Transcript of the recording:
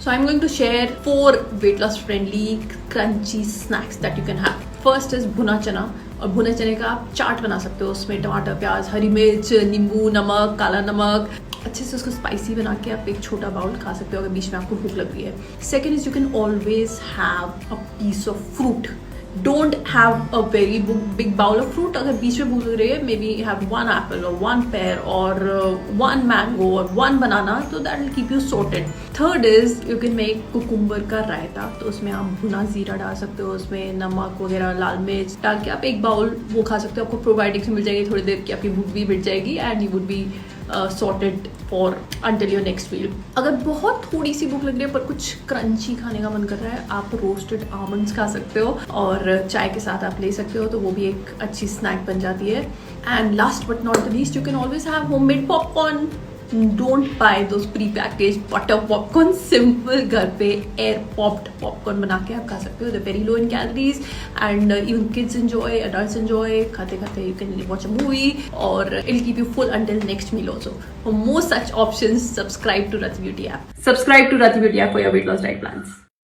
So I'm going to share 4 weight loss friendly crunchy snacks that you can have. First is भुना चना, और भुने चने का आप चाट बना सकते हो. उसमें टमाटर, प्याज, हरी मिर्च, नींबू, नमक, काला नमक, अच्छे से उसको स्पाइसी बना के आप एक छोटा बाउल खा सकते हो अगर बीच में आपको भूख लग रही है. Second is you can always have a piece of fruit. Don't have a very big bowl of fruit. अगर बीच में भूख लग रही है, maybe have 1 apple or 1 pear or 1 mango or 1 banana, so that will keep you sorted. Third is you can make cucumber का रायता. तो उसमें आप भुना जीरा डाल सकते हो, उसमें नमक वगैरह, लाल मिर्च डाल के आप एक बाउल वो खा सकते हो. आपको प्रोबायोटिक्स मिल जाएगी थोड़ी देर की, आपकी भूख भी मिट जाएगी and you would be sorted for until your next meal. अगर बहुत थोड़ी सी भूख लग रही है पर कुछ क्रंची खाने का मन कर रहा है, आप रोस्टेड आमंड्स खा सकते हो और चाय के साथ आप ले सकते हो, तो वो भी एक अच्छी स्नैक बन जाती है. And last but not the least, you can always have homemade popcorn. Don't buy those pre-packaged butter popcorn. Simple घर पे air popped popcorn बना के आप खा सकते हो. They're very low in calories and even kids enjoy, adults enjoy. खाते खाते you can watch a movie or it'll keep you full until next meal also. For more such options, subscribe to Rati Beauty app. Subscribe to Rati Beauty app for your weight loss diet plans.